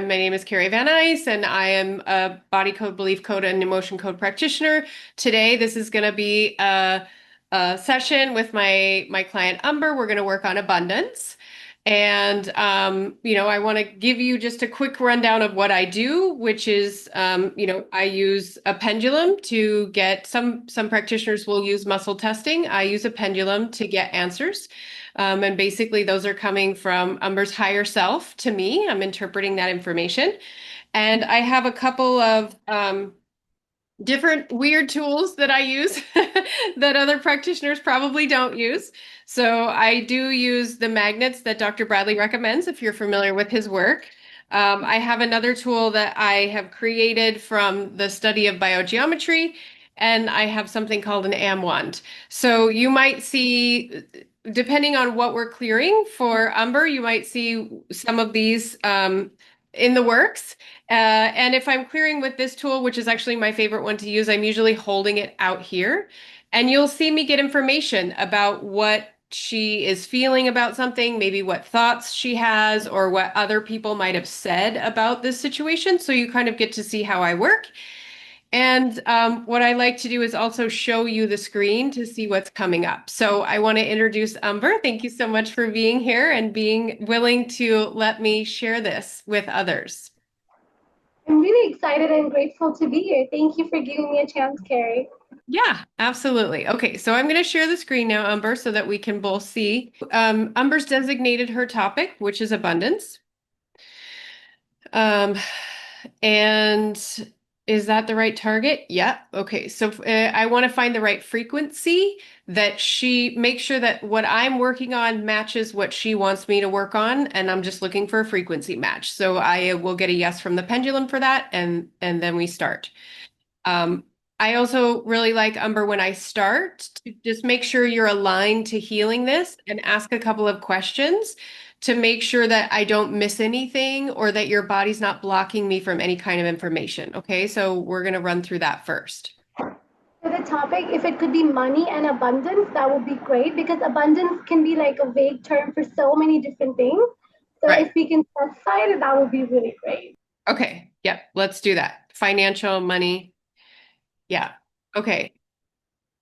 My name is Carrie Van Ice, and I am a body code, belief code, and emotion code practitioner. Today, this is going to be a session with my client Umber. We're going to work on abundance. And I want to give you just a quick rundown of what I do, which is, I use a pendulum to get some practitioners will use muscle testing. I use a pendulum to get answers. And basically, those are coming from Umber's higher self to me. I'm interpreting that information. And I have a couple of different weird tools that I use that other practitioners probably don't use. So I do use the magnets that Dr. Bradley recommends if you're familiar with his work. I have another tool that I have created from the study of biogeometry, and I have something called an AM wand. So you might see, depending on what we're clearing for Umber, you might see some of these in the works. And if I'm clearing with this tool, which is actually my favorite one to use, I'm usually holding it out here. And you'll see me get information about what she is feeling about something, maybe what thoughts she has, or what other people might have said about this situation. So you kind of get to see how I work. And what I like to do is also show you the screen to see what's coming up. So I want to introduce Umber. Thank you so much for being here and being willing to let me share this with others. I'm really excited and grateful to be here. Thank you for giving me a chance, Carrie. Yeah, absolutely. Okay, so I'm going to share the screen now, Umber, so that we can both see. Umber's designated her topic, which is abundance. Um, and is that the right target? Yeah. Okay. So I want to find the right frequency that she makes sure that what I'm working on matches what she wants me to work on, and I'm just looking for a frequency match. So I will get a yes from the pendulum for that, and then we start. Um, I also really like Umber when I start to just make sure you're aligned to healing this and ask a couple of questions to make sure that I don't miss anything or that your body's not blocking me from any kind of information. Okay, so we're going to run through that first. For the topic, if it could be money and abundance, that would be great because abundance can be like a vague term for so many different things. So Right. if we can specify it, that would be really great. Okay. Yep. Let's do that. Financial, money. Yeah. Okay.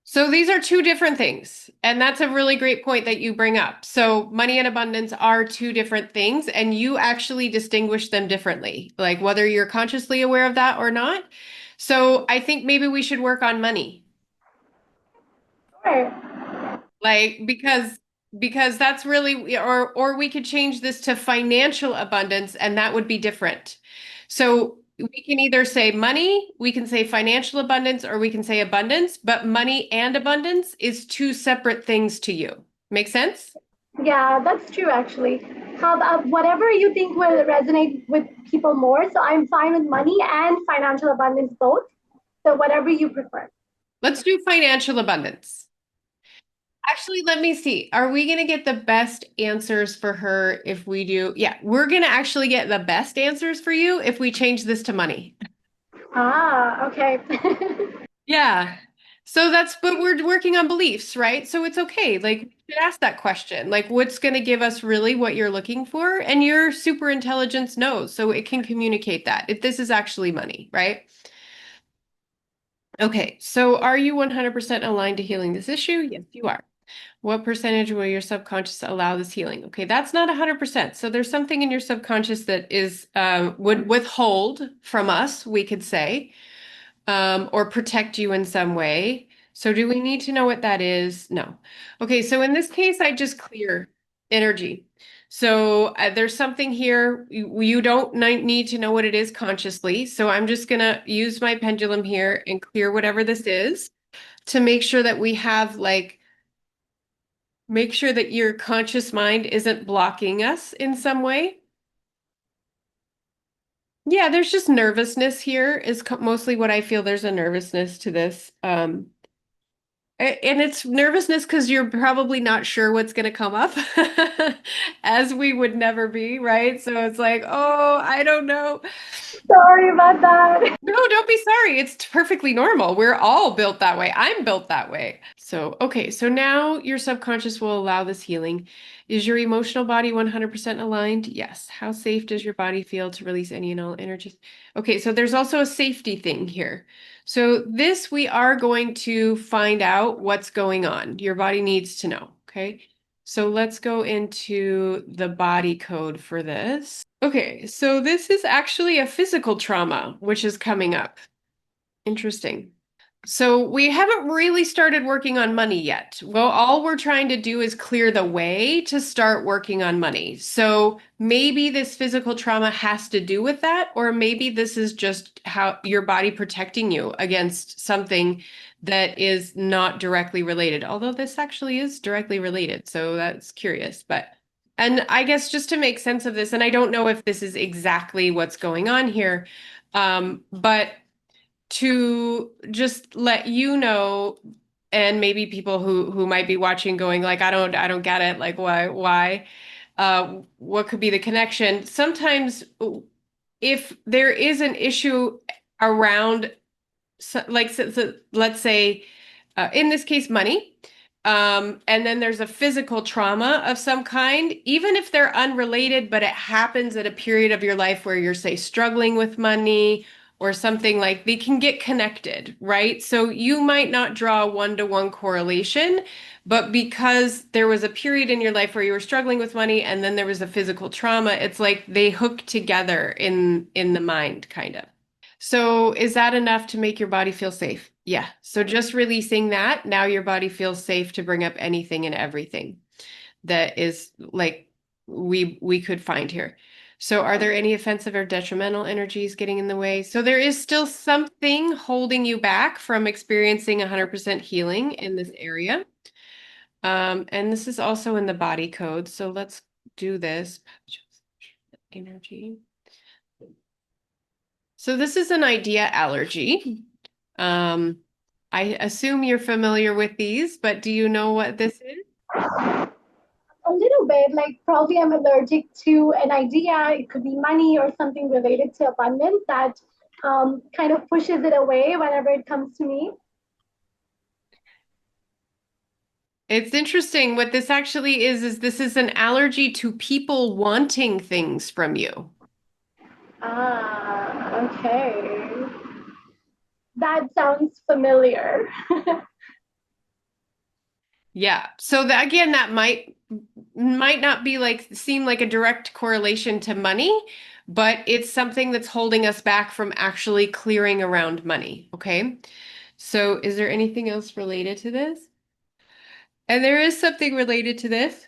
So these are two different things. And that's a really great point that you bring up. So money and abundance are two different things, and you actually distinguish them differently, like whether you're consciously aware of that or not. So I think maybe we should work on money, Sure. like because that's really or we could change this to financial abundance, and that would be different. So we can either say money, we can say financial abundance, or we can say abundance, but money and abundance is two separate things to you. Make sense? Yeah, that's true actually. How about whatever you think will resonate with people more? So I'm fine with money and financial abundance both. So whatever you prefer. Let's do financial abundance. Actually, let me see. Are we going to get the best answers for her if we do? Yeah, we're going to actually get the best answers for you if we change this to money. Ah, okay. Yeah. So but we're working on beliefs, right? So it's okay. Like, we should ask that question. Like, what's going to give us really what you're looking for? And your super intelligence knows, so it can communicate that if this is actually money, right? Okay. So are you 100% aligned to healing this issue? Yes, you are. What percentage will your subconscious allow this healing? Okay, that's not 100%. So there's something in your subconscious that is would withhold from us, we could say, or protect you in some way. So do we need to know what that is? No. Okay, so in this case, I just clear energy. So there's something here you don't need to know what it is consciously. So I'm just gonna use my pendulum here and clear whatever this is to make sure that we have like make sure that your conscious mind isn't blocking us in some way. Yeah, there's just nervousness here is mostly what I feel. There's a nervousness to this. And it's nervousness because you're probably not sure what's going to come up, as we would never be, right? So it's like, oh, I don't know. Sorry about that. No, don't be sorry. It's perfectly normal. We're all built that way. I'm built that way. So, okay, so now your subconscious will allow this healing. Is your emotional body 100% aligned? Yes. How safe does your body feel to release any and all energies? Okay, so there's also a safety thing here. So, this we are going to find out what's going on. Your body needs to know, okay? So, let's go into the body code for this. Okay, so this is actually a physical trauma, which is coming up. Interesting. So we haven't really started working on money yet. Well, all we're trying to do is clear the way to start working on money. So maybe this physical trauma has to do with that, or maybe this is just how your body protecting you against something that is not directly related. Although this actually is directly related, so that's curious. And I guess just to make sense of this, and I don't know if this is exactly what's going on here, but to just let you know, and maybe people who might be watching going like, I don't get it, like why what could be the connection? Sometimes if there is an issue around so let's say in this case, money. And then there's a physical trauma of some kind, even if they're unrelated, but it happens at a period of your life where you're, say, struggling with money or something like they can get connected, right? So you might not draw a one-to-one correlation, but because there was a period in your life where you were struggling with money and then there was a physical trauma, it's like they hook together in the mind, kind of. So is that enough to make your body feel safe? Yeah. So just releasing that, now your body feels safe to bring up anything and everything that is like we could find here. So are there any offensive or detrimental energies getting in the way? So there is still something holding you back from experiencing 100% healing in this area. And this is also in the body code. So let's do this. Energy. So this is an idea allergy. Um, I assume you're familiar with these, but do you know what this is? A little bit, like probably I'm allergic to an idea. It could be money or something related to abundance that kind of pushes it away whenever it comes to me. It's interesting. What this actually is this is an allergy to people wanting things from you. Ah, okay. That sounds familiar. Yeah. So that again, that might not be like seem like a direct correlation to money, but it's something that's holding us back from actually clearing around money. Okay. So is there anything else related to this? And there is something related to this.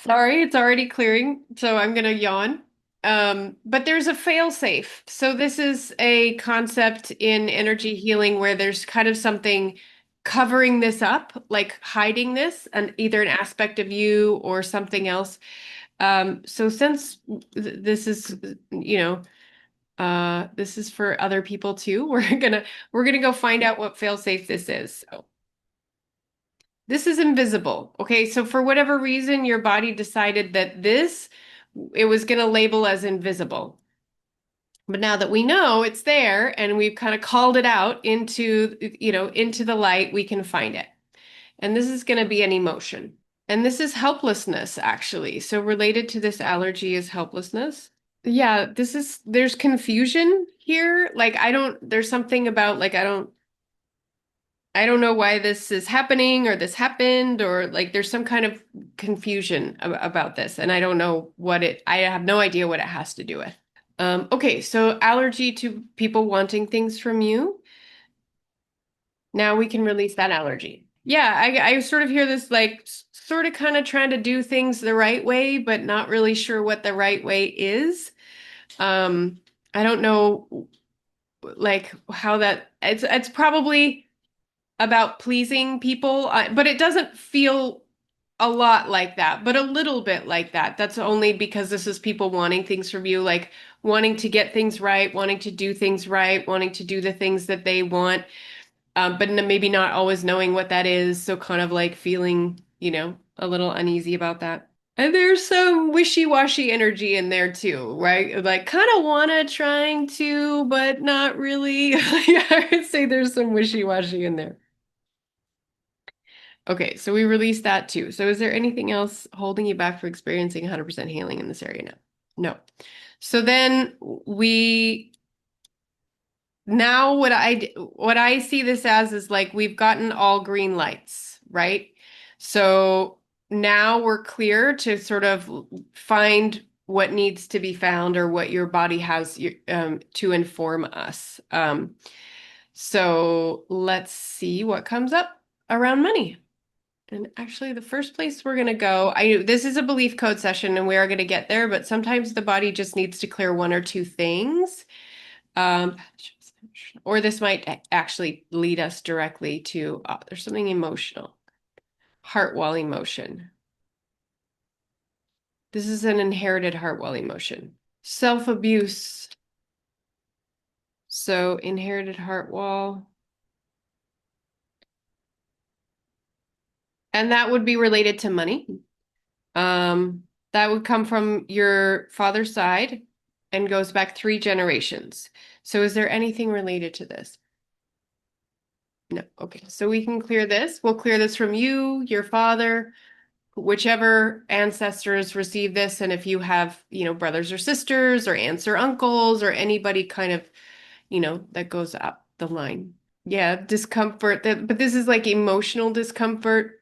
Sorry, it's already clearing, so I'm gonna yawn. But there's a fail safe. So this is a concept in energy healing where there's kind of something covering this up, like hiding this, and either an aspect of you or something else. So since this is, you know, this is for other people too, we're gonna go find out what fail safe this is. So. This is invisible. Okay, so for whatever reason, your body decided that it was going to label as invisible. But now that we know it's there and we've kind of called it out into the light, we can find it. And this is going to be an emotion. And this is helplessness, actually. So related to this allergy is helplessness. Yeah, there's confusion here. Like, there's something about, like, I don't know why this is happening or this happened or like there's some kind of confusion about this and I don't know I have no idea what it has to do with. Okay, so allergy to people wanting things from you. Now we can release that allergy. Yeah, I sort of hear this like sort of kind of trying to do things the right way, but not really sure what the right way is. I don't know like how it's probably about pleasing people, but it doesn't feel a lot like that, but a little bit like that. That's only because this is people wanting things from you, like wanting to get things right, wanting to do things right, wanting to do the things that they want, but maybe not always knowing what that is. So kind of like feeling, a little uneasy about that. And there's some wishy-washy energy in there too, right? Like kind of wanna trying to, but not really. Yeah, I would say there's some wishy-washy in there. Okay, so we released that too. So is there anything else holding you back from experiencing 100% healing in this area now? No. So then we now what I see this as is like we've gotten all green lights, right? So now we're clear to sort of find what needs to be found or what your body has to inform us. So let's see what comes up around money. And actually, the first place we're going to go, this is a belief code session and we are going to get there, but sometimes the body just needs to clear one or two things. Um, or this might actually lead us directly to, there's something emotional, heart wall emotion. This is an inherited heart wall emotion. Self-abuse. So inherited heart wall. And that would be related to money. That would come from your father's side and goes back 3 generations. So is there anything related to this? No. Okay. So we can clear this. We'll clear this from you, your father, whichever ancestors receive this. And if you have, brothers or sisters or aunts or uncles or anybody kind of, that goes up the line. Yeah, discomfort. But this is like emotional discomfort,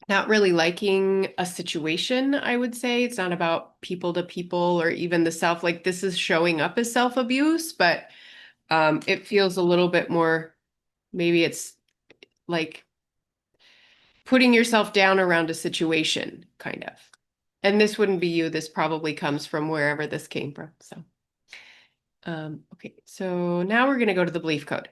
not really liking a situation, I would say. It's not about people to people or even the self. Like this is showing up as self-abuse, but it feels a little bit more, maybe it's like putting yourself down around a situation, kind of. And this wouldn't be you. This probably comes from wherever this came from. So, okay. So now we're going to go to the belief code.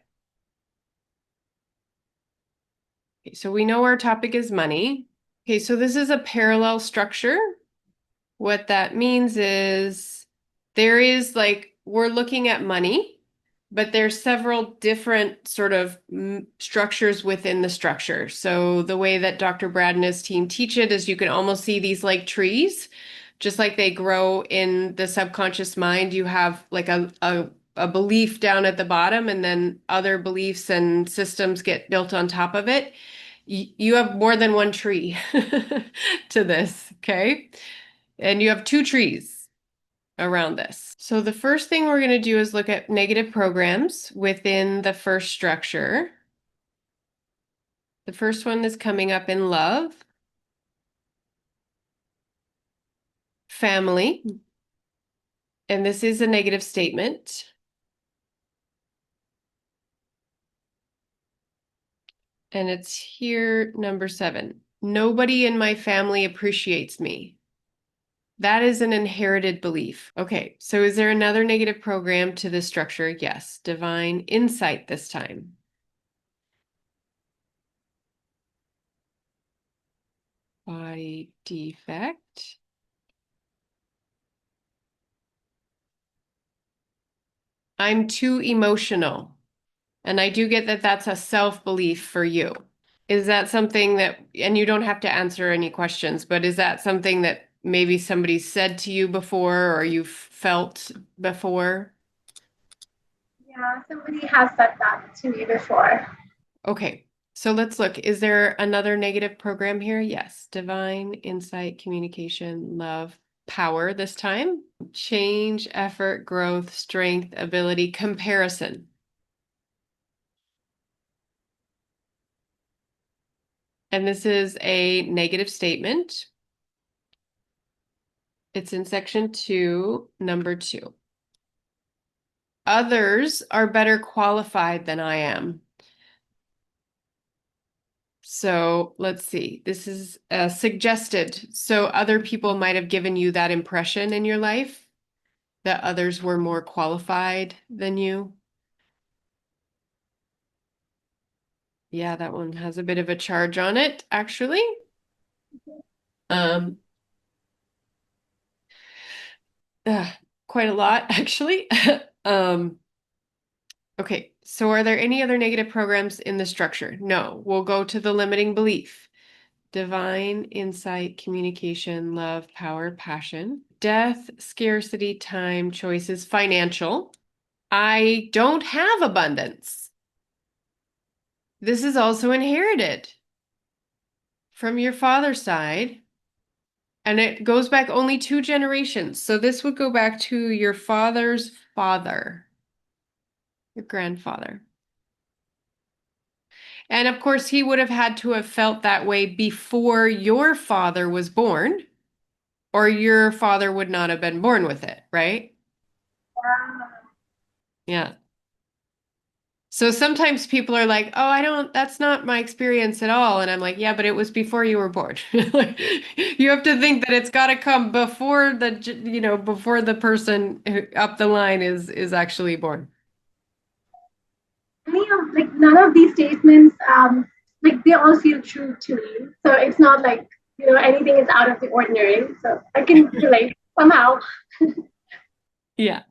Okay, so we know our topic is money. Okay, so this is a parallel structure. What that means is there is like, we're looking at money, but there's several different sort of structures within the structure. So the way that Dr. Brad and his team teach it is you can almost see these like trees, just like they grow in the subconscious mind. You have like a belief down at the bottom, and then other beliefs and systems get built on top of it. You have more than one tree to this, okay? And you have 2 trees around this. So the first thing we're going to do is look at negative programs within the first structure. The first one is coming up in love, family, and this is a negative statement. And it's here, number 7. Nobody in my family appreciates me. That is an inherited belief. Okay, so is there another negative program to this structure? Yes, divine insight this time. Body defect. I'm too emotional. And I do get that that's a self-belief for you. Is that something that, and you don't have to answer any questions, but is that something that maybe somebody said to you before or you've felt before? Yeah, somebody has said that to me before. Okay, so let's look. Is there another negative program here? Yes. Divine insight, communication, love, power this time. Change, effort, growth, strength, ability, comparison. And this is a negative statement. It's in section 2, number 2. Others are better qualified than I am. So let's see. This is suggested. So other people might have given you that impression in your life that others were more qualified than you. Yeah, that one has a bit of a charge on it, actually. Um, uh, Quite a lot, actually. Um, okay, so are there any other negative programs in the structure? No, we'll go to the limiting belief. divine insight, communication, love, power, passion, death, scarcity, time, choices, financial. I don't have abundance. This is also inherited from your father's side, and it goes back only 2 generations. So this would go back to your father's father, your grandfather. And of course, he would have had to have felt that way before your father was born, or your father would not have been born with it, right? Yeah. So sometimes people are like, "Oh, that's not my experience at all." And I'm like, "Yeah, but it was before you were born." Like, you have to think that it's got to come before before the person up the line is actually born. Any of like none of these statements, like they all feel true to me. So it's not like anything is out of the ordinary. So I can relate somehow. Yeah.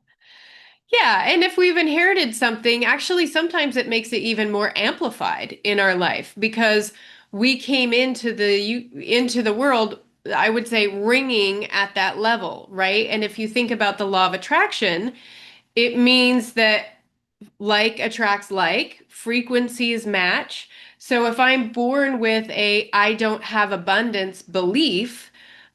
Yeah, and if we've inherited something, actually sometimes it makes it even more amplified in our life because we came into the world, I would say ringing at that level, right? And if you think about the law of attraction, it means that like attracts like, frequencies match. So if I'm born with a I don't have abundance belief,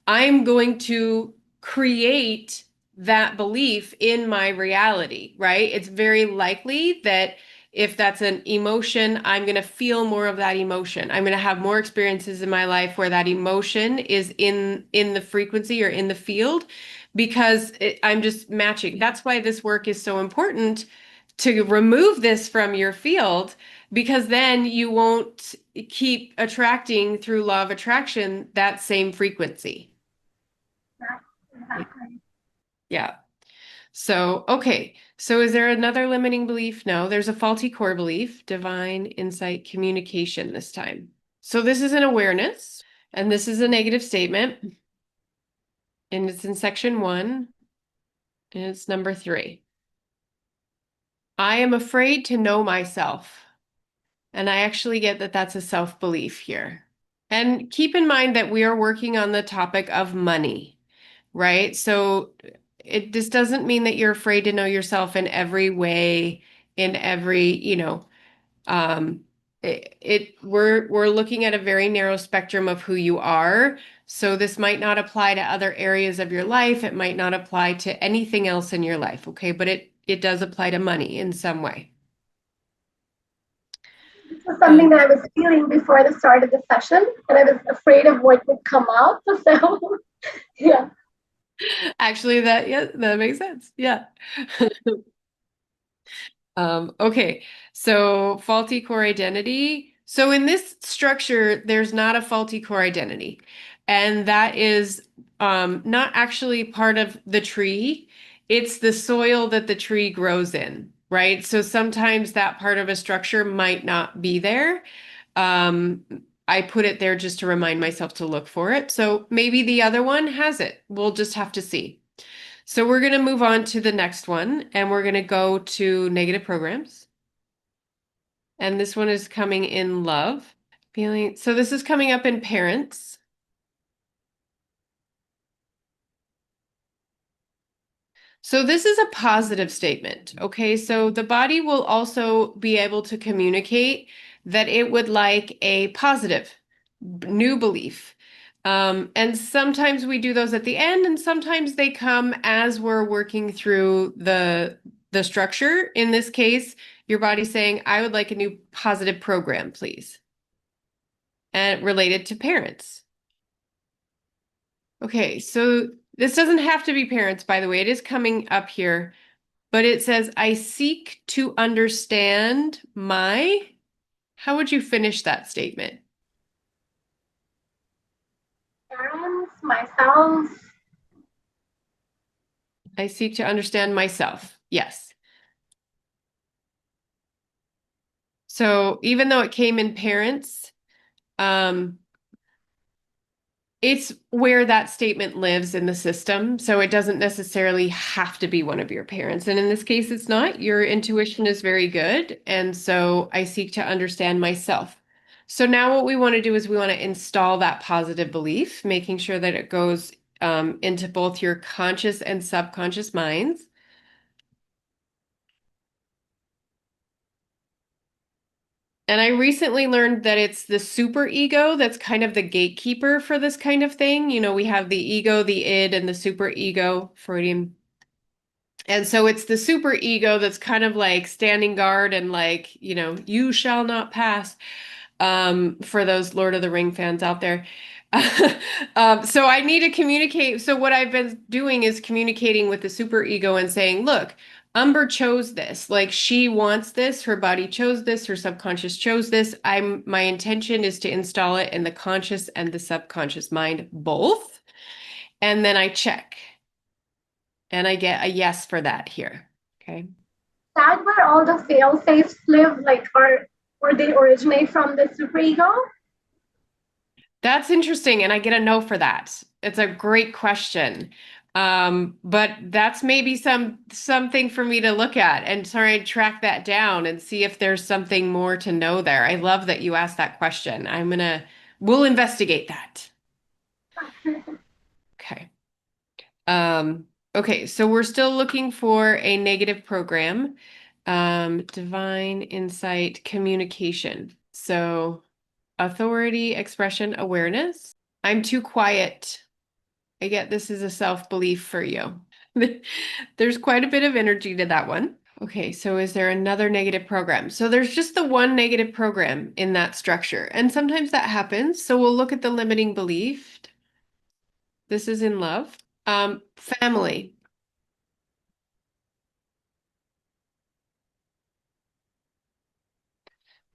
I'm going to create that belief in my reality, right? It's very likely that if that's an emotion, I'm going to feel more of that emotion. I'm going to have more experiences in my life where that emotion is in the frequency or in the field because I'm just matching. That's why this work is so important to remove this from your field because then you won't keep attracting through law of attraction that same frequency. Exactly. Yeah. So, okay. So is there another limiting belief? No, there's a faulty core belief, divine insight communication this time. So this is an awareness, and this is a negative statement, and it's in section 1, and it's number 3. I am afraid to know myself. And I actually get that that's a self-belief here. And keep in mind that we are working on the topic of money, right? So this doesn't mean that you're afraid to know yourself in every way, in every, um, we're looking at a very narrow spectrum of who you are. So this might not apply to other areas of your life. It might not apply to anything else in your life, okay? But it does apply to money in some way. This was something that I was feeling before the start of the session, and I was afraid of what would come up. So yeah. Actually, yeah, that makes sense. Yeah. Okay, so faulty core identity. So in this structure, there's not a faulty core identity, and that is not actually part of the tree. It's the soil that the tree grows in, right? So sometimes that part of a structure might not be there. Um, I put it there just to remind myself to look for it. So maybe the other one has it. We'll just have to see. So we're going to move on to the next one, and we're going to go to negative programs. And this one is coming in love. Feeling, so this is coming up in parents. So this is a positive statement. Okay, so the body will also be able to communicate that it would like a positive new belief. And sometimes we do those at the end, and sometimes they come as we're working through the structure. In this case, your body's saying, I would like a new positive program, please. And related to parents. Okay, so this doesn't have to be parents, by the way. It is coming up here, but it says, I seek to understand my. How would you finish that statement? Parents, myself. I seek to understand myself. Yes. So even though it came in parents, um, it's where that statement lives in the system. So it doesn't necessarily have to be one of your parents. And in this case, it's not. Your intuition is very good. And so I seek to understand myself. So now what we want to do is we want to install that positive belief, making sure that it goes into both your conscious and subconscious minds. And I recently learned that it's the super ego that's kind of the gatekeeper for this kind of thing. You know, we have the ego, the id, and the super ego, Freudian. And so it's the super ego that's kind of like standing guard and like, you shall not pass, for those Lord of the Ring fans out there. So I need to communicate. So what I've been doing is communicating with the super ego and saying, look, Umber chose this. Like she wants this. Her body chose this. Her subconscious chose this. My intention is to install it in the conscious and the subconscious mind both. And then I check and I get a yes for that here. Okay. That where all the fail safes live, like, or they originate from the superego? That's interesting, and I get a no for that. It's a great question. But that's maybe something for me to look at and try and track that down and see if there's something more to know there. I love that you asked that question. We'll investigate that. Okay. Um, okay, so we're still looking for a negative program. Divine insight communication. So authority, expression, awareness. I'm too quiet. I get this is a self-belief for you. There's quite a bit of energy to that one. Okay, so is there another negative program? So there's just the one negative program in that structure, and sometimes that happens. So we'll look at the limiting belief. This is in love. Family.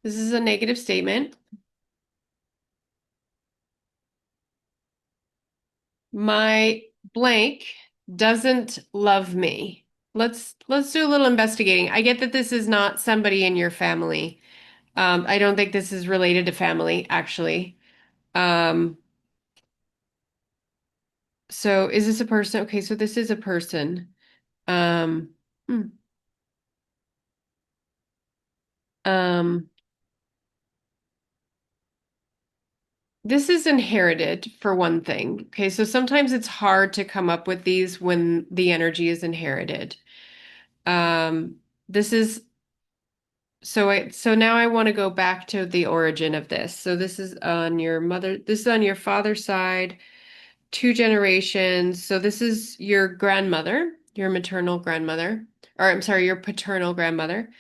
This is a negative statement. My blank doesn't love me. Let's do a little investigating. I get that this is not somebody in your family. I don't think this is related to family, actually. Um, so is this a person? Okay, so this is a person. Um, hmm, um, this is inherited for one thing. Okay, so sometimes it's hard to come up with these when the energy is inherited. Um, this is so now I want to go back to the origin of this. So this is on your mother, this is on your father's side, two generations. So this is your grandmother, your maternal grandmother, or I'm sorry, your paternal grandmother.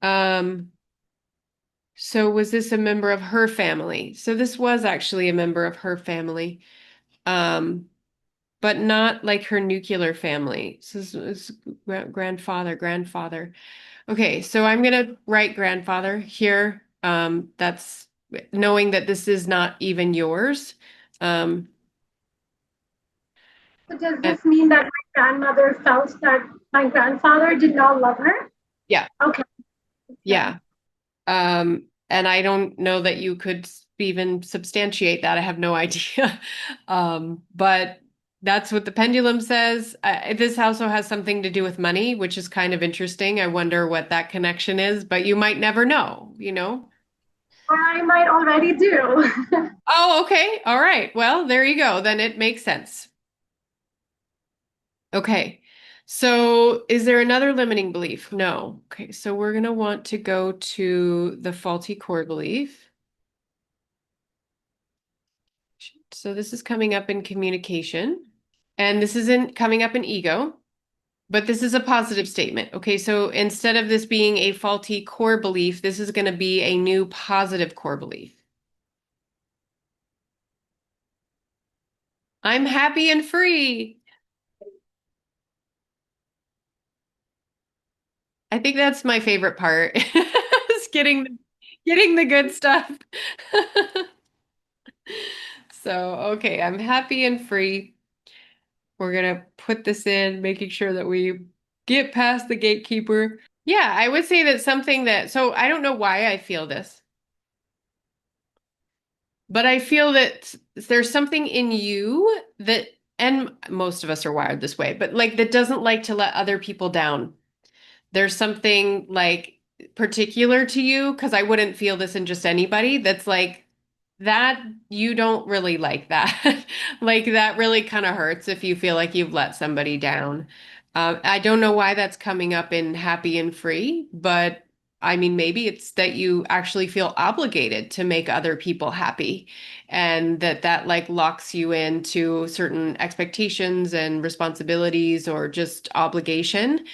Um, so was this a member of her family? So this was actually a member of her family, um, but not like her nuclear family. So this is grandfather. Okay, so I'm gonna write grandfather here. That's knowing that this is not even yours. Um, So does and this mean that my grandmother felt that my grandfather did not love her? yeah, Okay. Okay. yeah. And I don't know that you could even substantiate that. I have no idea. But that's what the pendulum says. This also has something to do with money, which is kind of interesting. I wonder what that connection is, but you might never know, you know? Or I might already do. Oh, okay. All right. Well, there you go. Then it makes sense. Okay. So is there another limiting belief? No. Okay. So we're going to want to go to the faulty core belief. So this is coming up in communication, and this isn't coming up in ego, but this is a positive statement. Okay. So instead of this being a faulty core belief, this is going to be a new positive core belief. I'm happy and free. I think that's my favorite part. Is getting the good stuff. So, okay, I'm happy and free. We're gonna put this in, making sure that we get past the gatekeeper. Yeah, I would say that so I don't know why I feel this, but I feel that there's something in you that, and most of us are wired this way, but like that doesn't like to let other people down. There's something like particular to you, because I wouldn't feel this in just anybody, that's like that you don't really like that. Like that really kind of hurts if you feel like you've let somebody down. I don't know why that's coming up in happy and free, but I mean, maybe it's that you actually feel obligated to make other people happy, and that like locks you into certain expectations and responsibilities or just obligation.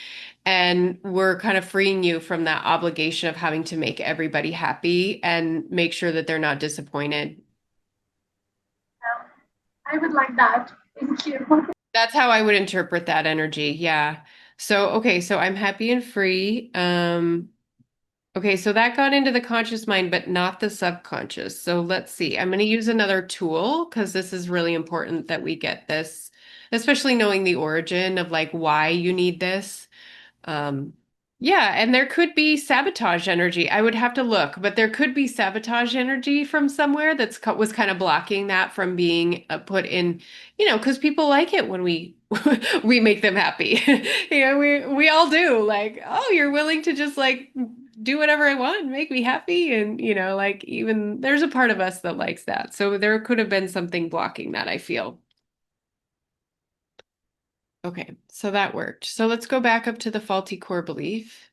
And we're kind of freeing you from that obligation of having to make everybody happy and make sure that they're not disappointed. I would like that. Thank you. That's how I would interpret that energy. Yeah. So, okay, so I'm happy and free. Okay, so that got into the conscious mind, but not the subconscious. So let's see. I'm going to use another tool because this is really important that we get this, especially knowing the origin of like why you need this. Um, yeah, and there could be sabotage energy. I would have to look, but there could be sabotage energy from somewhere was kind of blocking that from being put in, because people like it when we we make them happy. We all do. Like, oh, you're willing to just like do whatever I want and make me happy, and like even there's a part of us that likes that. So there could have been something blocking that, I feel. Okay, so that worked. So let's go back up to the faulty core belief.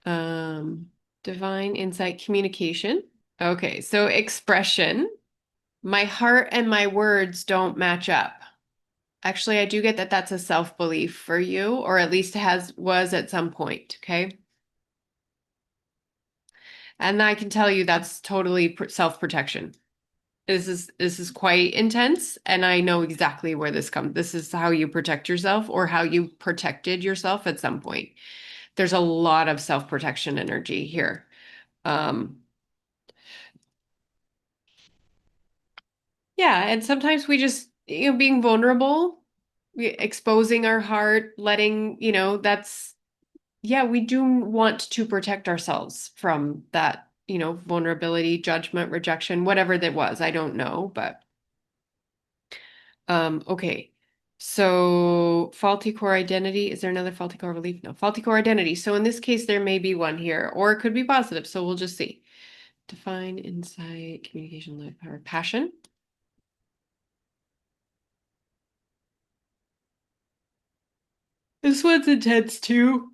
Um, Divine insight communication. Okay, so expression. My heart and my words don't match up. Actually, I do get that that's a self-belief for you, or at least was at some point, okay? And I can tell you that's totally self-protection. This is quite intense, and I know exactly where this comes. This is how you protect yourself or how you protected yourself at some point. There's a lot of self-protection energy here. Um, yeah, and sometimes we just, being vulnerable, exposing our heart, letting, yeah, we do want to protect ourselves from that, vulnerability, judgment, rejection, whatever that was. I don't know, but okay. So faulty core identity. Is there another faulty core belief? No, faulty core identity. So in this case, there may be one here, or it could be positive. So we'll just see. Define insight, communication, love, power, passion. This one's intense too.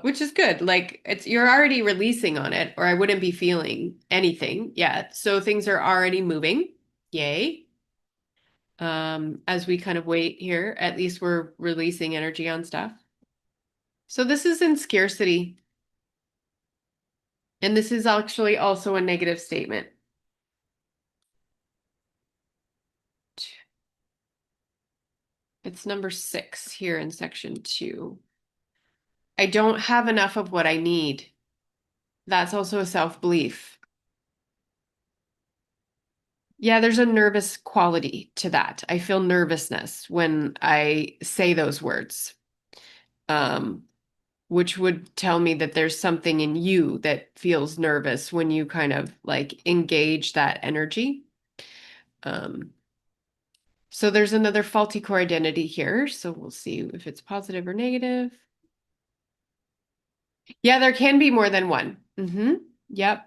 Which is good. Like you're already releasing on it, or I wouldn't be feeling anything yet. So things are already moving. Yay. As we kind of wait here, at least we're releasing energy on stuff. So this is in scarcity. And this is actually also a negative statement. It's number 6 here in section 2. I don't have enough of what I need. That's also a self-belief. Yeah, there's a nervous quality to that. I feel nervousness when I say those words, um, which would tell me that there's something in you that feels nervous when you kind of like engage that energy. Um, so there's another faulty core identity here. So we'll see if it's positive or negative. Yeah, there can be more than one. Yep.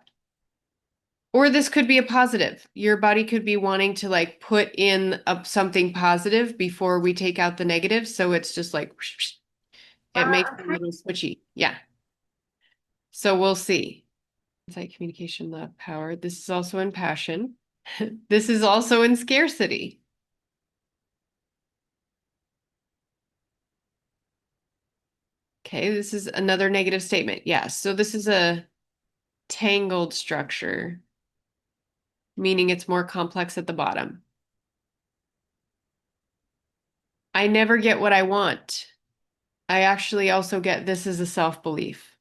Or this could be a positive. Your body could be wanting to like put in something positive before we take out the negative. So it's just like it makes it a Okay. little switchy. Yeah. So we'll see. Insight, communication, love, power. This is also in passion. This is also in scarcity. Okay, this is another negative statement. Yes. So this is a tangled structure, meaning it's more complex at the bottom. I never get what I want. I actually also get this is a self-belief.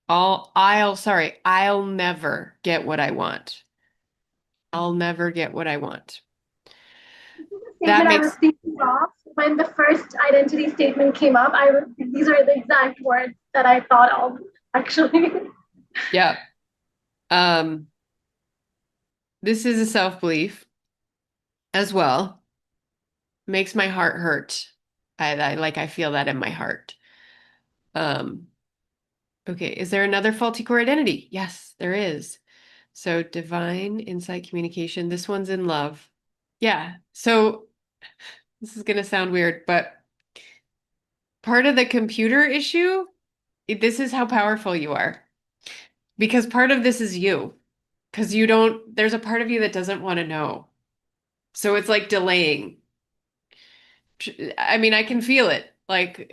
I'll never get what I want. I'll never get what I want. That Statement I was makes, thinking of when the first identity statement came up. These are the exact words that I thought of actually. yeah. Um, this is a self-belief as well. Makes my heart hurt. I feel that in my heart. Um, okay, is there another faulty core identity? Yes, there is. So divine insight communication. This one's in love. Yeah. So this is gonna sound weird, but part of the computer issue, this is how powerful you are. Because part of this is you. Because you don't, there's a part of you that doesn't want to know. So it's like delaying. I mean, I can feel it. Like,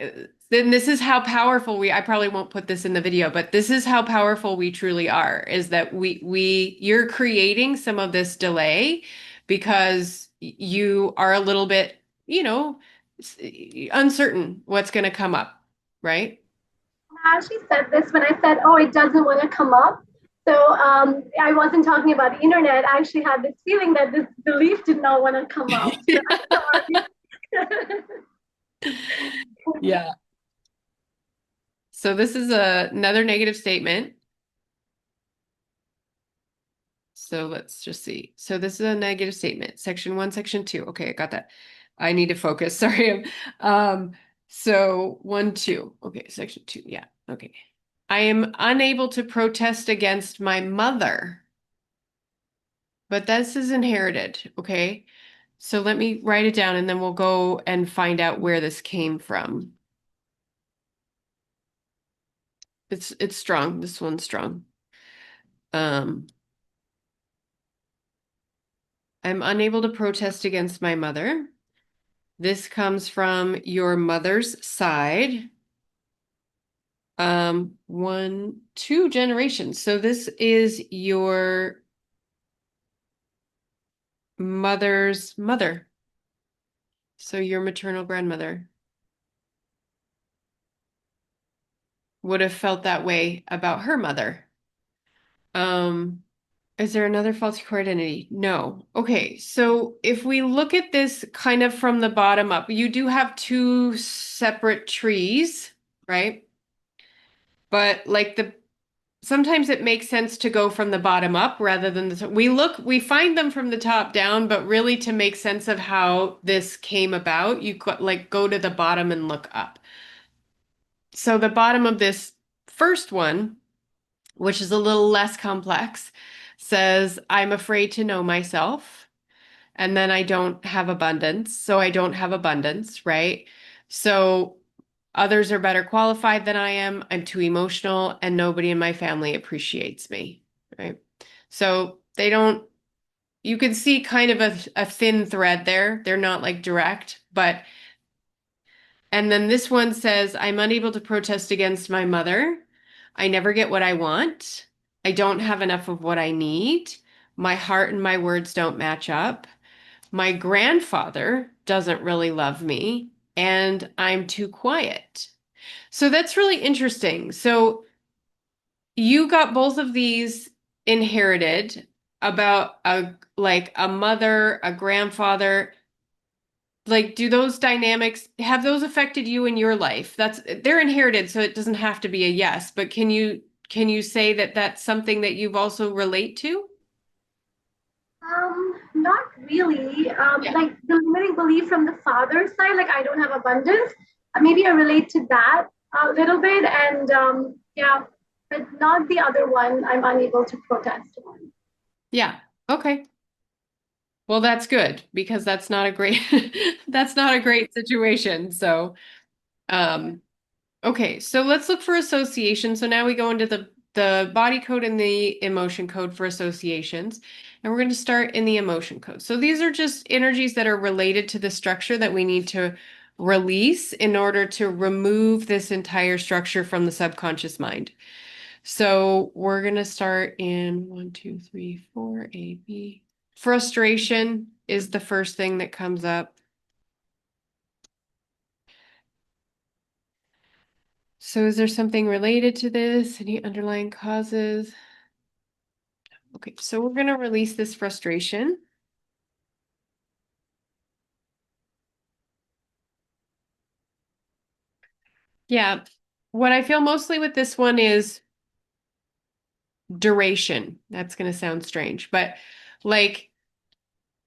then this is how powerful I probably won't put this in the video, but this is how powerful we truly are, is that you're creating some of this delay because you are a little bit, uncertain what's going to come up, right? I actually said this when I said, "Oh, it doesn't want to come up." So I wasn't talking about the internet. I actually had this feeling that this belief did not want to come up. So I'm sorry. Yeah. So this is another negative statement. So let's just see. So this is a negative statement. Section 1, section 2. Okay, I got that. I need to focus. Sorry. Um, so 1, 2. Okay, section 2. Yeah. Okay. I am unable to protest against my mother, but this is inherited. Okay. So let me write it down and then we'll go and find out where this came from. It's strong. This one's strong. Um, I'm unable to protest against my mother. This comes from your mother's side. One, two generations. So this is your mother's mother. So your maternal grandmother would have felt that way about her mother. Um, is there another faulty core identity? No. Okay, so if we look at this kind of from the bottom up, you do have two separate trees, right? But like sometimes it makes sense to go from the bottom up rather than we find them from the top down, but really to make sense of how this came about, like go to the bottom and look up. So the bottom of this first one, which is a little less complex, says, I'm afraid to know myself. And then I don't have abundance. So I don't have abundance, right? So others are better qualified than I am. I'm too emotional, and nobody in my family appreciates me, right? So they don't, you can see kind of a thin thread there. They're not like direct, but, and then this one says, I'm unable to protest against my mother. I never get what I want. I don't have enough of what I need. My heart and my words don't match up. My grandfather doesn't really love me, and I'm too quiet. So that's really interesting. So you got both of these inherited about a mother, a grandfather. Like, do those dynamics have those affected you in your life? They're inherited, so it doesn't have to be a yes, but can you say that that's something that you've also relate to? Not really. Yeah. Like the limiting belief from the father's side, like I don't have abundance. Maybe I relate to that a little bit, and yeah, but not the other one. I'm unable to protest on. Yeah. Okay. Well, that's good because that's not a great that's not a great situation. So, um, okay, so let's look for association. So now we go into the body code and the emotion code for associations. And we're going to start in the emotion code. So these are just energies that are related to the structure that we need to release in order to remove this entire structure from the subconscious mind. So we're going to start in 1, 2, 3, 4, A, B. Frustration is the first thing that comes up. So is there something related to this? Any underlying causes? Okay, so we're going to release this frustration. Yeah, what I feel mostly with this one is duration. That's going to sound strange, but like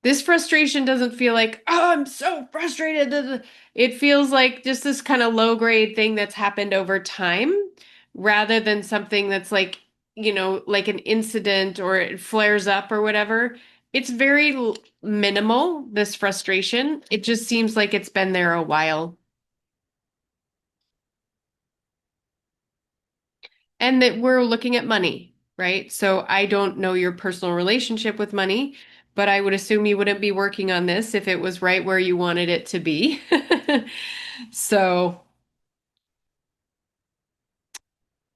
This frustration doesn't feel like, oh, I'm so frustrated. It feels like just this kind of low grade thing that's happened over time rather than something that's like, like an incident or it flares up or whatever. It's very minimal, this frustration. It just seems like it's been there a while. And that we're looking at money, right? So I don't know your personal relationship with money, but I would assume you wouldn't be working on this if it was right where you wanted it to be. So,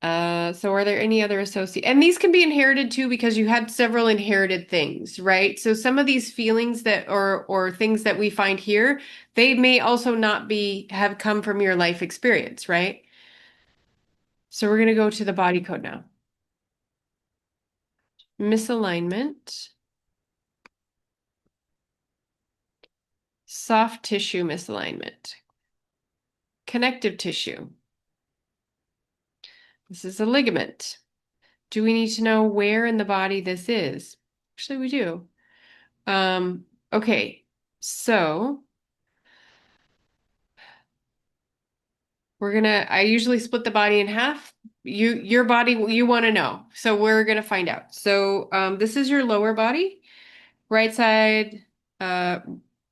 so are there any other associate? And these can be inherited too because you had several inherited things, right? So some of these feelings that or things that we find here, they may also not be have come from your life experience, right? So we're going to go to the body code now. Misalignment. Soft tissue misalignment. Connective tissue. This is a ligament. Do we need to know where in the body this is? Actually, we do. Okay, so I usually split the body in half. Your body, you want to know. So we're gonna find out. So this is your lower body. Right side, uh,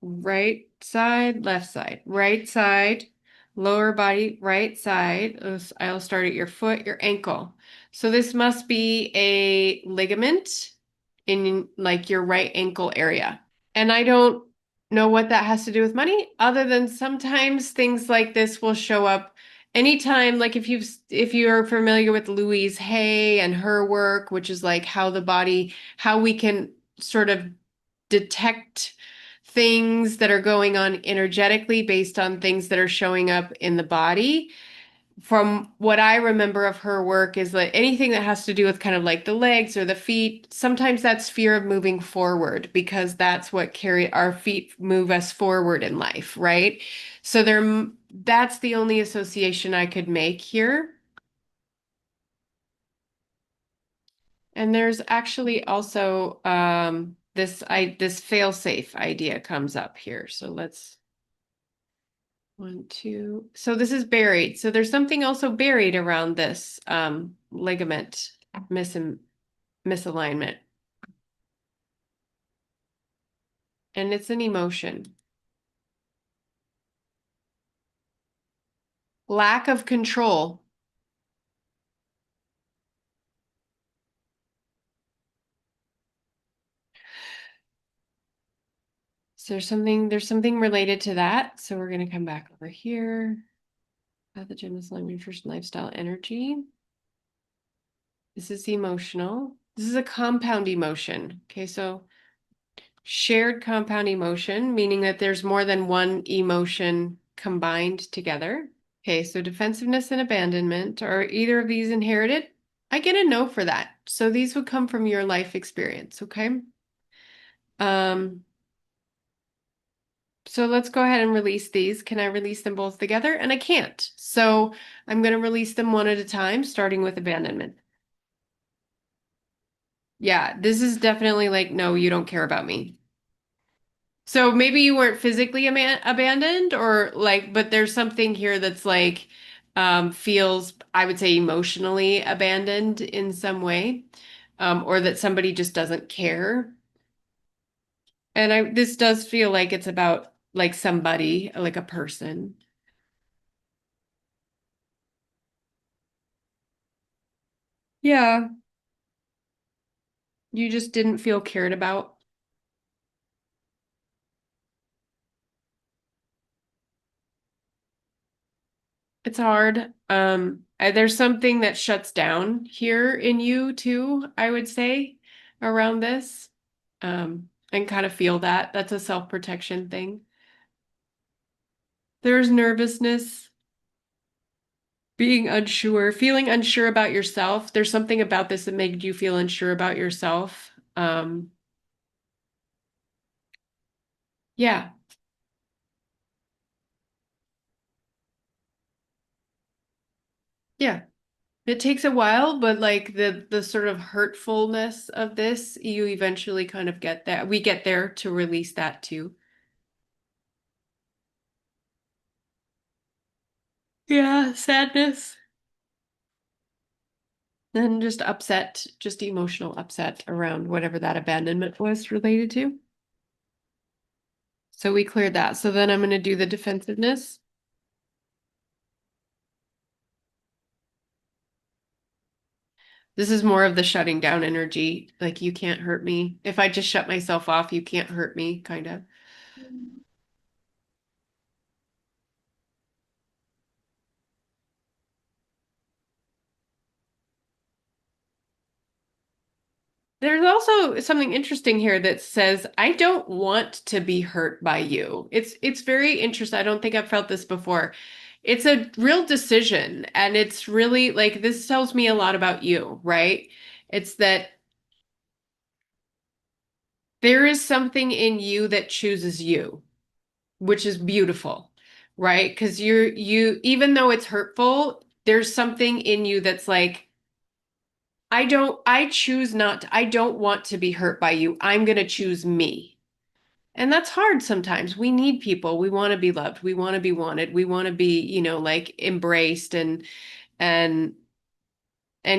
right side, left side, right side, lower body, right side. I'll start at your foot, your ankle. So this must be a ligament in like your right ankle area. And I don't know what that has to do with money, other than sometimes things like this will show up anytime, like if you're familiar with Louise Hay and her work, which is like how we can sort of detect things that are going on energetically based on things that are showing up in the body. From what I remember of her work is that anything that has to do with kind of like the legs or the feet, sometimes that's fear of moving forward because that's what carry our feet move us forward in life, right? So that's the only association I could make here. And there's actually also this fail-safe idea comes up here. So let's one, two. So this is buried. So there's something also buried around this ligament mis misalignment. And it's an emotion. Lack of control. So there's something related to that. So we're going to come back over here. Pathogen, misalignment, nutrition, lifestyle, energy. This is emotional. This is a compound emotion. Okay, so shared compound emotion, meaning that there's more than one emotion combined together. Okay, so defensiveness and abandonment. Are either of these inherited? I get a no for that. So these would come from your life experience, okay? Um, so let's go ahead and release these. Can I release them both together? And I can't. So I'm going to release them one at a time, starting with abandonment. Yeah, this is definitely like, no, you don't care about me. So maybe you weren't physically abandoned or like, but there's something here that's like feels, I would say, emotionally abandoned in some way, or that somebody just doesn't care. And this does feel like it's about like somebody, like a person. Yeah, you just didn't feel cared about. It's hard. There's something that shuts down here in you too, I would say, around this. And kind of feel that. That's a self-protection thing. There's nervousness, being unsure, feeling unsure about yourself. There's something about this that made you feel unsure about yourself. Yeah. Yeah. It takes a while, but like the sort of hurtfulness of this, you eventually kind of get that. We get there to release that too. Yeah, sadness. Then just upset, just emotional upset around whatever that abandonment was related to. So we cleared that. So then I'm going to do the defensiveness. This is more of the shutting down energy. Like, you can't hurt me. If I just shut myself off, you can't hurt me, kind of. There's also something interesting here that says, I don't want to be hurt by you. It's very interesting. I don't think I've felt this before. It's a real decision, and it's really like this tells me a lot about you, right? It's that there is something in you that chooses you, which is beautiful, right? Because even though it's hurtful, there's something in you that's like, I choose not to, I don't want to be hurt by you. I'm going to choose me. And that's hard sometimes. We need people. We want to be loved. We want to be wanted. We want to be, like embraced and and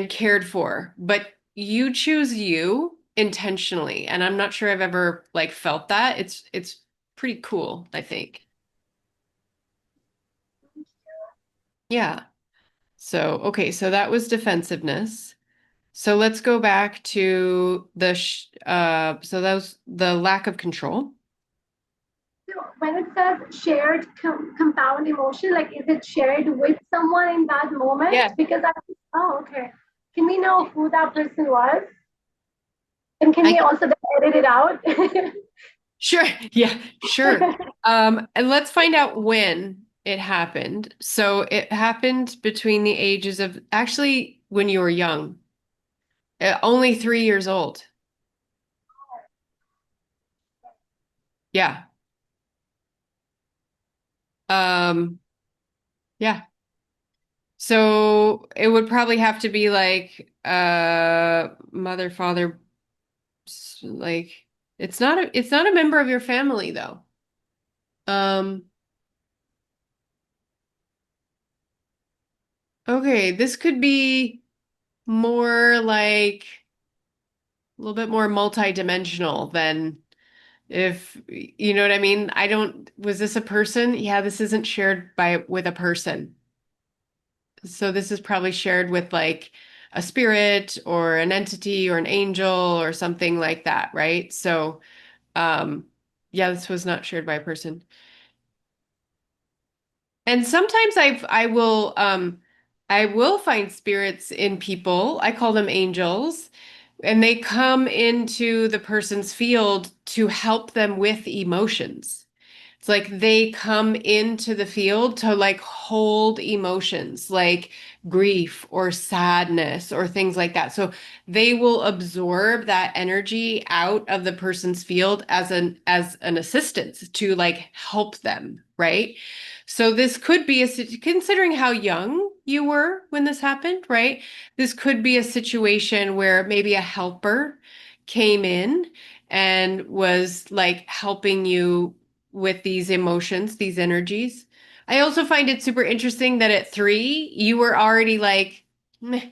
cared for. But you choose you intentionally. And I'm not sure I've ever like felt that. It's pretty cool, I think. Yeah. So, okay, so that was defensiveness. So let's go back to so that was the lack of control. So when it says shared compound emotion, like is it shared with someone in that moment? Yeah. Because oh, okay. Can we know who that person was? And can I we also edit it out? Sure. Yeah, sure. And let's find out when it happened. So it happened between the ages of actually when you were young, only 3 years old. Yeah. Um, yeah. So it would probably have to be like mother, father, like it's not a member of your family though. Um, okay, this could be more like a little bit more multidimensional than if you know what I mean. Was this a person? Yeah, this isn't shared by with a person. So this is probably shared with like a spirit or an entity or an angel or something like that, right? So um yeah, this was not shared by a person. And sometimes I will find spirits in people. I call them angels. And they come into the person's field to help them with emotions. It's like they come into the field to like hold emotions like grief or sadness or things like that. So they will absorb that energy out of the person's field as an assistance to like help them, right? So this could be considering how young you were when this happened, right? This could be a situation where maybe a helper came in and was like helping you with these emotions, these energies. I also find it super interesting that at 3, you were already like, meh,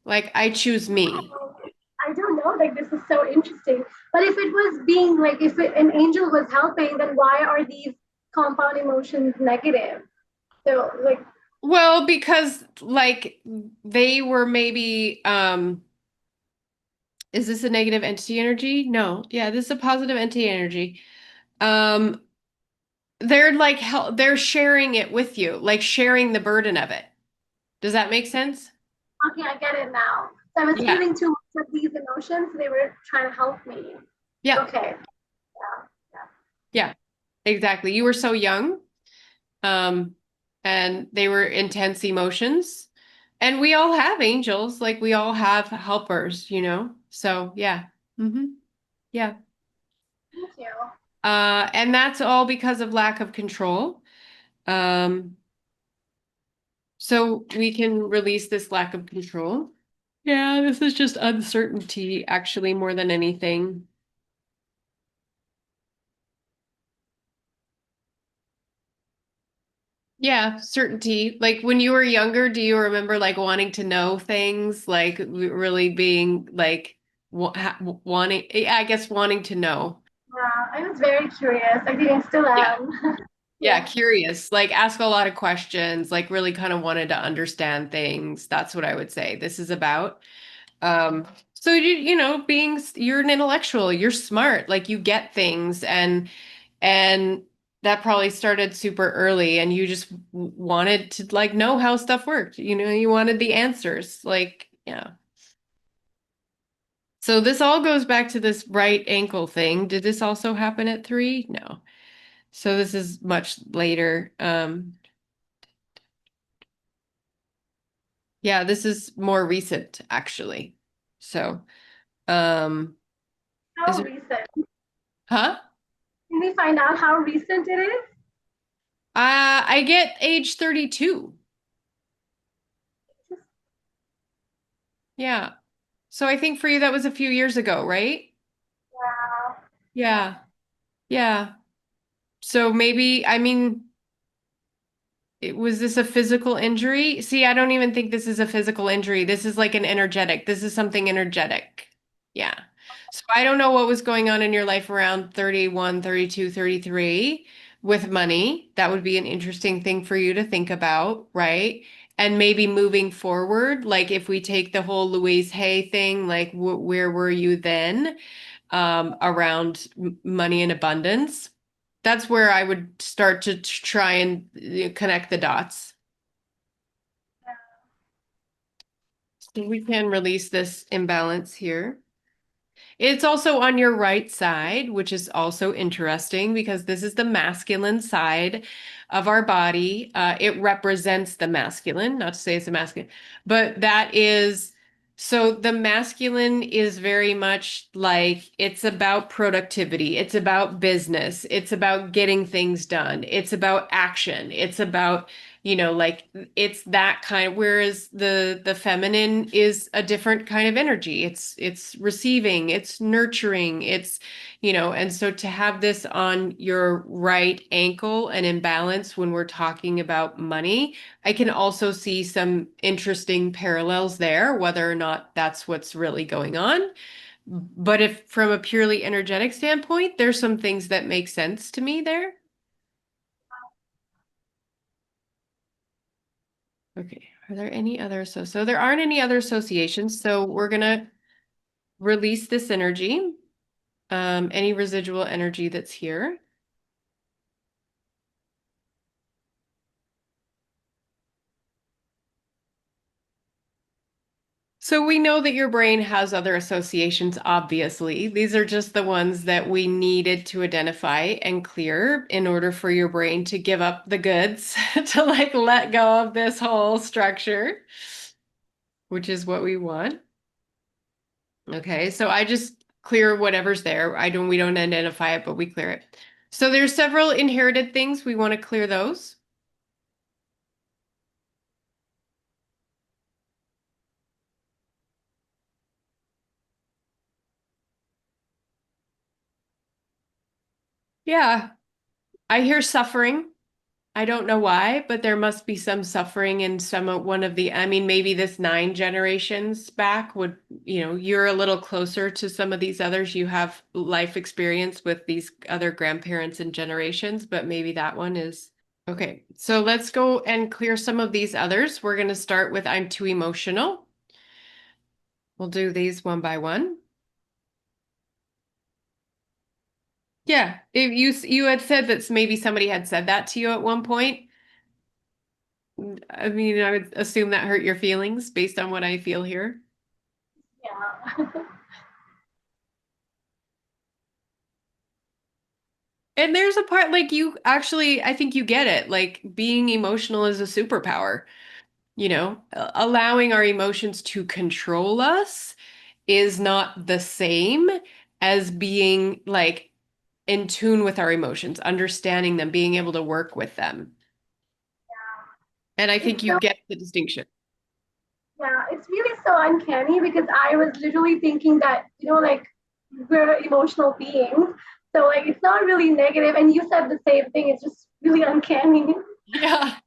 like I choose me. I don't know. Like this is so interesting. But if it was being like if an angel was helping, then why are these compound emotions negative? So like Well, because like they were maybe, is this a negative entity energy? No. Yeah, this is a positive entity energy. Um, they're like they're sharing it with you, like sharing the burden of it. Does that make sense? okay, I get it now. So I was Yeah. feeling too much of these emotions. They were trying to help me. Yeah. Okay. Yeah. Yeah. Yeah. Exactly. You were so young. Um, and they were intense emotions. And we all have angels, like we all have helpers, you know? So yeah. Yeah. Thank you. And that's all because of lack of control. Um, So we can release this lack of control. Yeah, this is just uncertainty, actually, more than anything. Yeah, certainty. Like when you were younger, do you remember like wanting to know things, like really being like wanting, yeah, I guess wanting to know. Yeah, I was very curious. I think I still Yeah. am. Yeah, Yeah. curious, like ask a lot of questions, like really kind of wanted to understand things. That's what I would say this is about. Um, so being you're an intellectual, you're smart, like you get things and that probably started super early and you just wanted to like know how stuff worked. You wanted the answers. Like, yeah. So this all goes back to this right ankle thing. Did this also happen at 3? No. So this is much later. Yeah, this is more recent actually. So, um, is How there, recent? huh? Can we find out how recent it is? I get age 32. Yeah. So I think for you that was a few years ago, right? Wow. Yeah. Yeah. So maybe, I mean, was this a physical injury? See, I don't even think this is a physical injury. This is like an energetic. This is something energetic. Yeah. So I don't know what was going on in your life around 31, 32, 33 with money. That would be an interesting thing for you to think about, right? And maybe moving forward, like if we take the whole Louise Hay thing, like where were you then around money and abundance? That's where I would start to try and connect the dots. So we can release this imbalance here. It's also on your right side, which is also interesting because this is the masculine side of our body. It represents the masculine, not to say it's a masculine, but that is so the masculine is very much like it's about productivity, it's about business, it's about getting things done, it's about action, it's about like it's that kind, whereas the feminine is a different kind of energy. It's receiving, it's nurturing, and so to have this on your right ankle and imbalance when we're talking about money, I can also see some interesting parallels there, whether or not that's what's really going on. But if from a purely energetic standpoint, there's some things that make sense to me there. Okay. Are there any other so there aren't any other associations, so we're gonna release this energy, any residual energy that's here. So we know that your brain has other associations, obviously. These are just the ones that we needed to identify and clear in order for your brain to give up the goods, to like let go of this whole structure, which is what we want. Okay, so I just clear whatever's there. We don't identify it, but we clear it. So there's several inherited things. We want to clear those. Yeah, I hear suffering. I don't know why, but there must be some suffering in one of I mean, maybe this 9 generations back you're a little closer to some of these others. You have life experience with these other grandparents and generations, but maybe that one is. Okay, so let's go and clear some of these others. We're going to start with I'm too emotional. We'll do these one by one. Yeah, if you had said that maybe somebody had said that to you at one point. I mean, I would assume that hurt your feelings based on what I feel here. Yeah. And there's a part like you actually, I think you get it. Like being emotional is a superpower, allowing our emotions to control us is not the same as being like in tune with our emotions, understanding them, being able to work with them. And I It's think you so, get the distinction. yeah, it's really so uncanny because I was literally thinking that, like we're emotional beings. So like it's not really negative. And you said the same thing. It's just really uncanny. Yeah.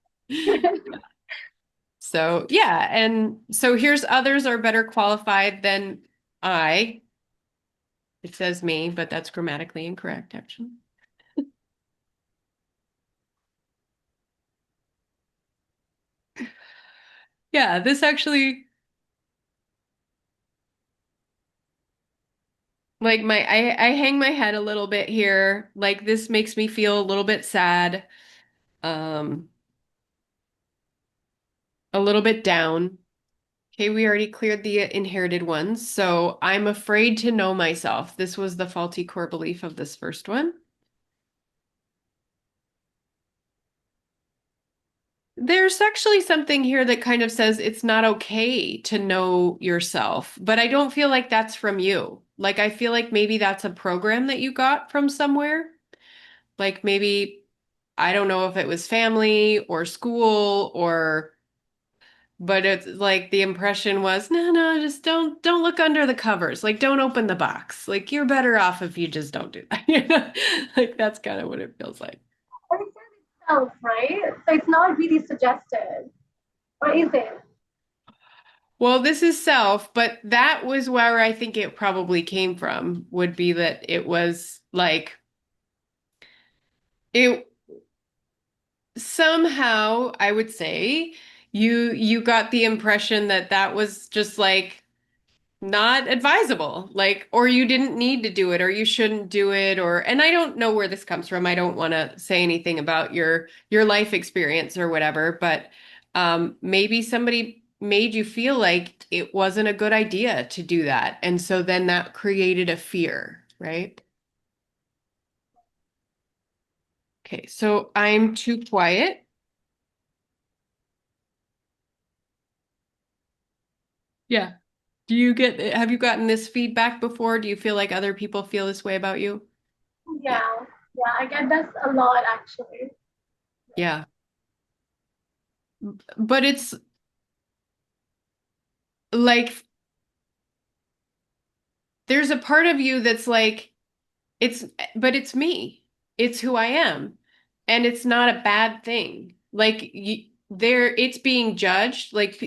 So, yeah. And so here's others are better qualified than I. It says me, but that's grammatically incorrect, actually. Yeah, this actually, like I hang my head a little bit here. Like this makes me feel a little bit sad, um, a little bit down. Okay, we already cleared the inherited ones. So I'm afraid to know myself. This was the faulty core belief of this first one. There's actually something here that kind of says it's not okay to know yourself, but I don't feel like that's from you. Like, I feel like maybe that's a program that you got from somewhere. Like, maybe, I don't know if it was family or school or, but it's like the impression was, no, no, just don't look under the covers. Like, don't open the box. Like, you're better off if you just don't do that. You know? Like, that's kind of what it feels like. But it says itself, right? So it's not really suggested. Or is it? Well, this is self, but that was where I think it probably came from, would be that it was like it somehow, I would say, you got the impression that that was just like not advisable, like, or you didn't need to do it, or you shouldn't do it, or, and I don't know where this comes from. I don't want to say anything about your life experience or whatever, but maybe somebody made you feel like it wasn't a good idea to do that, and so then that created a fear, right? Okay, so I'm too quiet. Yeah. Have you gotten this feedback before? Do you feel like other people feel this way about you? Yeah. Yeah. Yeah, I get this a lot actually. Yeah. But it's like there's a part of you that's like, it's, but it's me. It's who I am. And it's not a bad thing. Like it's being judged. Like,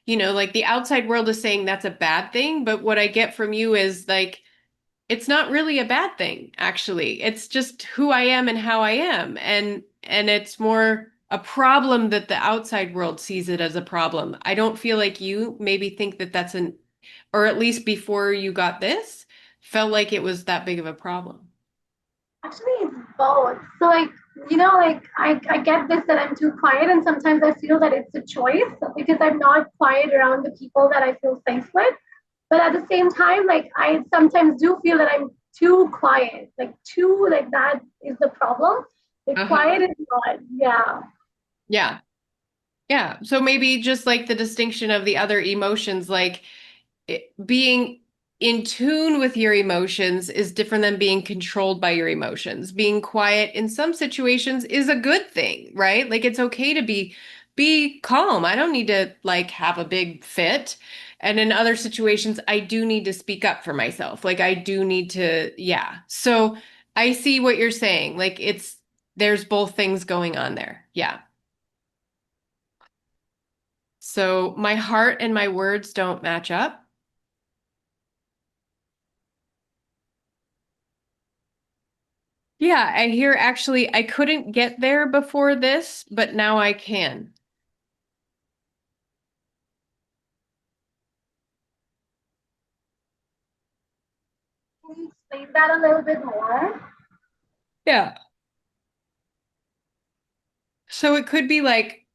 like the outside world is saying that's a bad thing. But what I get from you is like, it's not really a bad thing, actually. It's just who I am and how I am. And it's more a problem that the outside world sees it as a problem. I don't feel like you maybe think that that's an, or at least before you got this, felt like it was that big of a problem. Actually, it's both. So, like, like I get this that I'm too quiet, and sometimes I feel that it's a choice because I'm not quiet around the people that I feel safe with. But at the same time, like, I sometimes do feel that I'm too quiet, like, too, like, that is the problem. Like, Uh-huh. quiet is not, yeah. Yeah. Yeah. So maybe just like the distinction of the other emotions, like being in tune with your emotions is different than being controlled by your emotions. Being quiet in some situations is a good thing, right? Like it's okay to be calm. I don't need to like have a big fit. And in other situations, I do need to speak up for myself. Like I do need to, yeah. So I see what you're saying. Like there's both things going on there. Yeah. So my heart and my words don't match up. Yeah, I hear actually I couldn't get there before this, but now I can. Can you explain that a little bit more? Yeah. So it could be like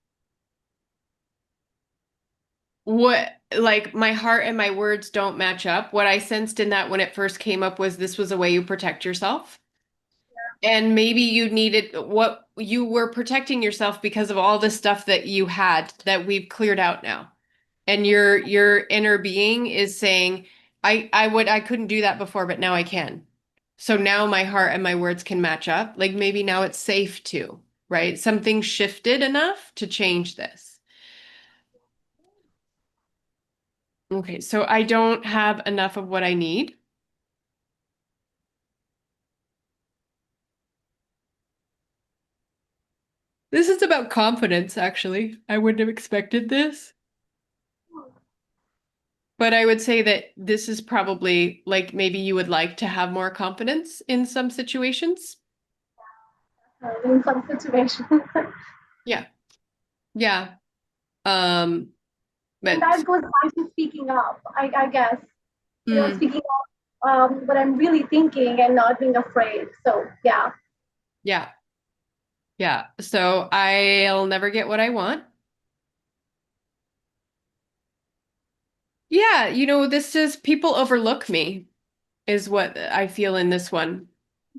what like my heart and my words don't match up. What I sensed in that when it first came up was this was a way you protect yourself. And maybe you needed what you were protecting yourself because of all the stuff that you had that we've cleared out now. And your inner being is saying, I couldn't do that before, but now I can. So now my heart and my words can match up. Like maybe now it's safe to. right? Something shifted enough to change this. Okay, so I don't have enough of what I need. This is about confidence, actually. I wouldn't have expected this. But I would say that this is probably like maybe you would like to have more confidence in some situations. In some situations. Yeah. Yeah. Um, And but that goes back to speaking up, I guess. mm, Speaking up what I'm really thinking and not being afraid. So, yeah. yeah. Yeah. So I'll never get what I want. Yeah, this is people overlook me is what I feel in this one,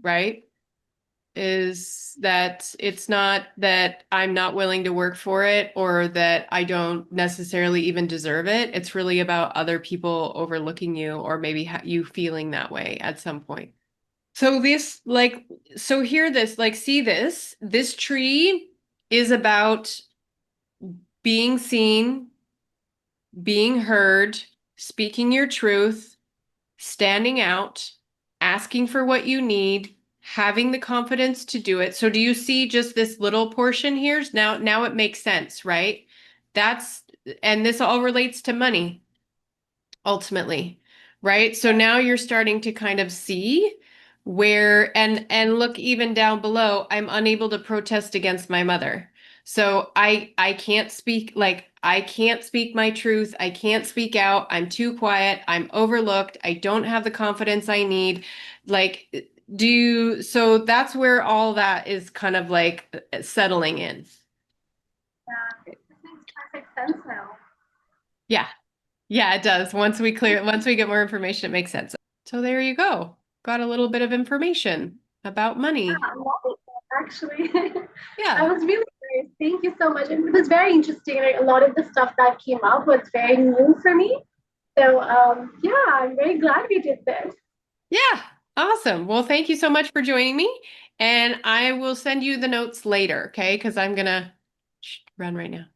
right? Is that it's not that I'm not willing to work for it or that I don't necessarily even deserve it. It's really about other people overlooking you or maybe you feeling that way at some point. So so hear this, like, see this. This tree is about being seen, being heard, speaking your truth, standing out, asking for what you need, having the confidence to do it. So do you see just this little portion here? Now it makes sense, right? That's and this all relates to money ultimately, right? So now you're starting to kind of see where and look even down below, I'm unable to protest against my mother. So I can't speak like I can't speak my truth. I can't speak out. I'm too quiet. I'm overlooked. I don't have the confidence I need. Like so that's where all that is kind of like settling in. Yeah. This makes perfect sense now. Yeah. Yeah, it does. Once we get more information, it makes sense. So there you go. Got a little bit of information about money. Yeah, I love it, actually. That Yeah. was really great. Thank you so much. And it was very interesting. Like, a lot of the stuff that came up was very new for me. So, yeah, I'm very glad we did this. Yeah. Awesome. Well, thank you so much for joining me. And I will send you the notes later, okay? Because I'm gonna run right now.